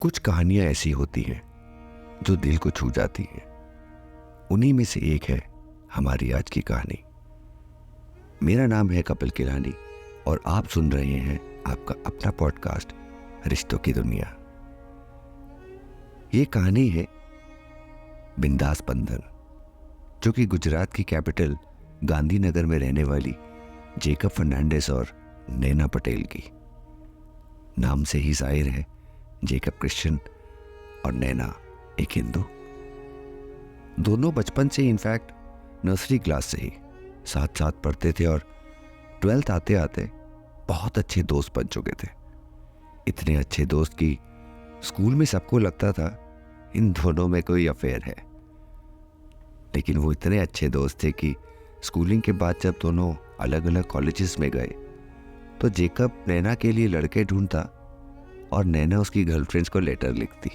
कुछ कहानियां ऐसी होती हैं जो दिल को छू जाती हैं। उन्हीं में से एक है हमारी आज की कहानी। मेरा नाम है कपिल किलानी और आप सुन रहे हैं आपका अपना पॉडकास्ट रिश्तों की दुनिया। ये कहानी है बिंदास बंधन, जो कि गुजरात की कैपिटल गांधीनगर में रहने वाली जेकब फर्नांडिस और नैना पटेल की। नाम से ही जाहिर है, जेकब क्रिश्चियन और नैना एक हिंदू। दोनों बचपन से, इनफैक्ट नर्सरी क्लास से ही साथ साथ पढ़ते थे और 12th आते आते बहुत अच्छे दोस्त बन चुके थे। इतने अच्छे दोस्त कि स्कूल में सबको लगता था इन दोनों में कोई अफेयर है। लेकिन वो इतने अच्छे दोस्त थे कि स्कूलिंग के बाद जब दोनों अलग अलग कॉलेजेस में गए तो जेकब नैना के लिए लड़के ढूंढता और नैना उसकी गर्लफ्रेंड्स को लेटर लिखती।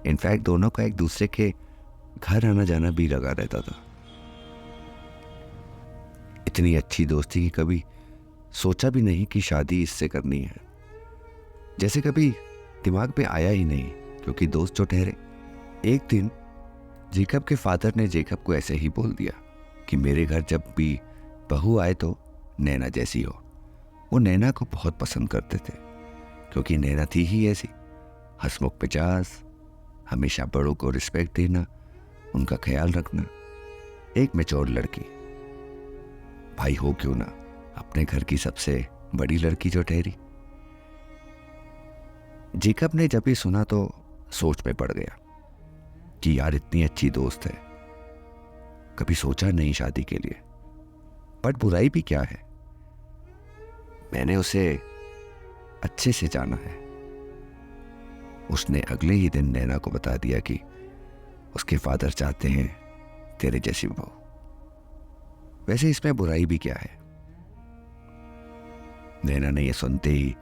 इनफैक्ट दोनों का एक दूसरे के घर आना जाना भी लगा रहता था। इतनी अच्छी दोस्ती की कभी सोचा भी नहीं कि शादी इससे करनी है। जैसे कभी दिमाग में आया ही नहीं, क्योंकि दोस्त जो ठहरे। एक दिन जेकब के फादर ने जेकब को ऐसे ही बोल दिया कि मेरे घर जब भी बहू आए तो नैना जैसी हो। वो नैना को बहुत पसंद करते थे, क्योंकि नैना थी ही ऐसी, हंसमुख मिजाज, हमेशा बड़ों को रिस्पेक्ट देना, उनका ख्याल रखना, एक मैच्योर लड़की। भाई हो क्यों ना अपने घर की सबसे बड़ी लड़की जो ठहरी। जेकब ने जब ये सुना तो सोच में पड़ गया कि यार इतनी अच्छी दोस्त है, कभी सोचा नहीं शादी के लिए, बट बुराई भी क्या है, मैंने उसे अच्छे से जाना है। उसने अगले ही दिन नैना को बता दिया कि उसके फादर चाहते हैं तेरे जैसी बहू। वैसे इसमें बुराई भी क्या है। नैना ने यह सुनते ही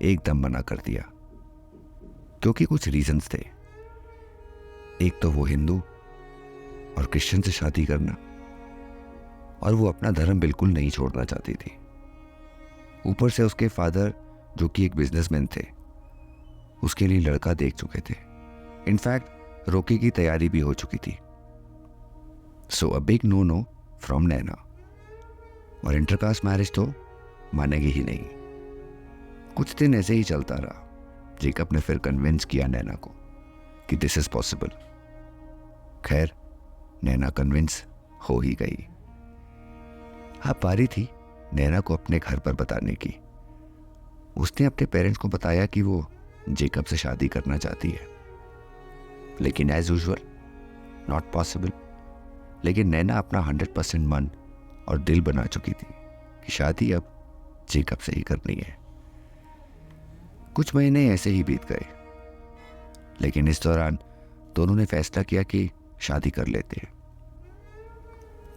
एकदम मना कर दिया, क्योंकि कुछ रीजंस थे। एक तो वो हिंदू और क्रिश्चियन से शादी करना, और वो अपना धर्म बिल्कुल नहीं छोड़ना चाहती थी। ऊपर से उसके फादर, जो कि एक बिजनेसमैन थे, उसके लिए लड़का देख चुके थे। इनफैक्ट रोके की तैयारी भी हो चुकी थी। So a big no no from Naina. और इंटरकास्ट मैरिज तो मानेगी ही नहीं। कुछ दिन ऐसे ही चलता रहा। जेकब ने फिर कन्विंस किया नैना को कि दिस इज पॉसिबल। खैर, नैना कन्विंस हो ही गई। अब बारी थी नैना को अपने घर पर बताने की। उसने अपने पेरेंट्स को बताया कि वो जेकब से शादी करना चाहती है, लेकिन एज यूजुअल नॉट पॉसिबल। लेकिन नैना अपना 100% मन और दिल बना चुकी थी कि शादी अब जेकब से ही करनी है। कुछ महीने ऐसे ही बीत गए, लेकिन इस दौरान दोनों ने फैसला किया कि शादी कर लेते हैं।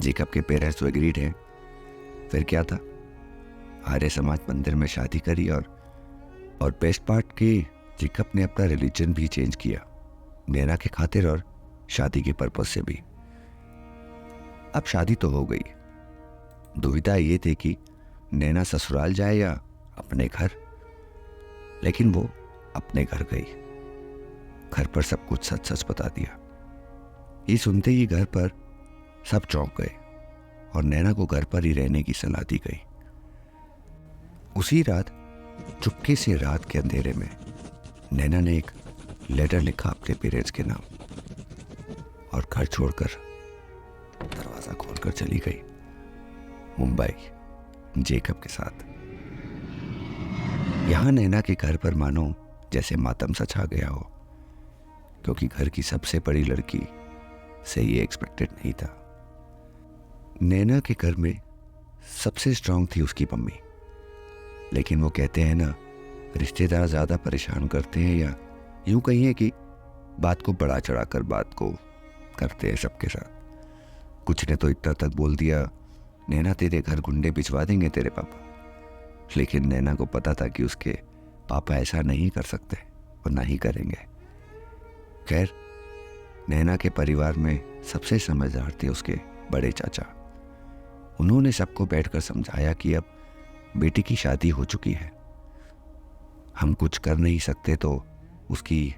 जेकब के पेरेंट्स तो एग्रीड हैं। फिर क्या था, आर्य समाज मंदिर में शादी करी और बेस्ट पार्ट कि जेकब ने अपना रिलीजन भी चेंज किया, नैना के खातिर और शादी के पर्पस से भी। अब शादी तो हो गई। दुविधा ये थी कि नैना ससुराल जाए या अपने घर। लेकिन वो अपने घर गई। घर पर सब कुछ सच सच बता दिया। ये सुनते ही घर पर सब चौंक गए और नैना को घर पर ही रहने की सलाह दी गई। उसी रात चुपके से, रात के अंधेरे में, नैना ने एक लेटर लिखा अपने पेरेंट्स के नाम और घर छोड़कर, दरवाजा खोलकर चली गई मुंबई जेकब के साथ। यहां नैना के घर पर मानो जैसे मातम सा छा गया हो, क्योंकि घर की सबसे बड़ी लड़की से ये एक्सपेक्टेड नहीं था। नैना के घर में सबसे स्ट्रांग थी उसकी मम्मी। लेकिन वो कहते हैं ना, रिश्तेदार ज़्यादा परेशान करते हैं, या यूं कहिए कि बात को बढ़ा चढ़ाकर बात को करते हैं सबके साथ। कुछ ने तो इतना तक बोल दिया, नैना तेरे घर गुंडे भिजवा देंगे तेरे पापा। लेकिन नैना को पता था कि उसके पापा ऐसा नहीं कर सकते और ना ही करेंगे। खैर, नैना के परिवार में सबसे समझदार थे उसके बड़े चाचा। उन्होंने सबको बैठकर समझाया कि अब बेटी की शादी हो चुकी है, हम कुछ कर नहीं सकते तो उसकी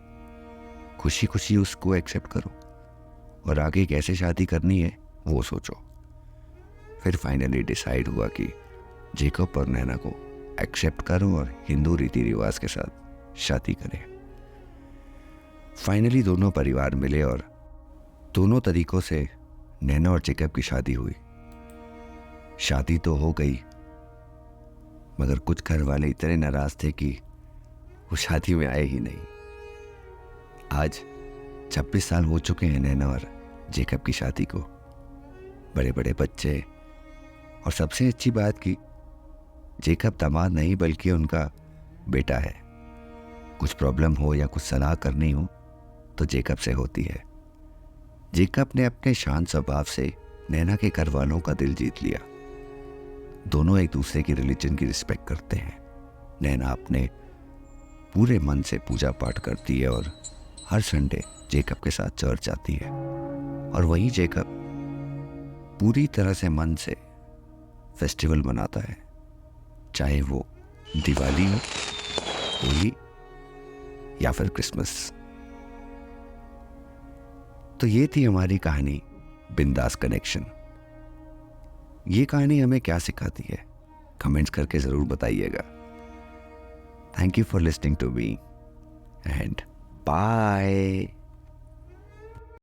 खुशी खुशी उसको एक्सेप्ट करो और आगे कैसे शादी करनी है वो सोचो। फिर फाइनली डिसाइड हुआ कि जेकब और नैना को एक्सेप्ट करो और हिंदू रीति रिवाज के साथ शादी करें। फाइनली दोनों परिवार मिले और दोनों तरीकों से नैना और जेकब की शादी हुई। शादी तो हो गई, मगर कुछ घर वाले इतने नाराज थे कि वो शादी में आए ही नहीं। आज 26 साल हो चुके हैं नैना और जेकब की शादी को, बड़े बड़े बच्चे, और सबसे अच्छी बात कि जेकब दामाद नहीं बल्कि उनका बेटा है। कुछ प्रॉब्लम हो या कुछ सलाह करनी हो तो जेकब से होती है। जेकब ने अपने शांत स्वभाव से नैना के घर वालों का दिल जीत लिया। दोनों एक दूसरे की रिलीजन की रिस्पेक्ट करते हैं। नैना अपने पूरे मन से पूजा पाठ करती है और हर संडे जेकब के साथ चर्च जाती है, और वहीं जेकब पूरी तरह से मन से फेस्टिवल मनाता है, चाहे वो दिवाली हो, होली या फिर क्रिसमस। तो ये थी हमारी कहानी बिंदास कनेक्शन। ये कहानी हमें क्या सिखाती है, कमेंट्स करके ज़रूर बताइएगा। Thank you for listening to me and bye.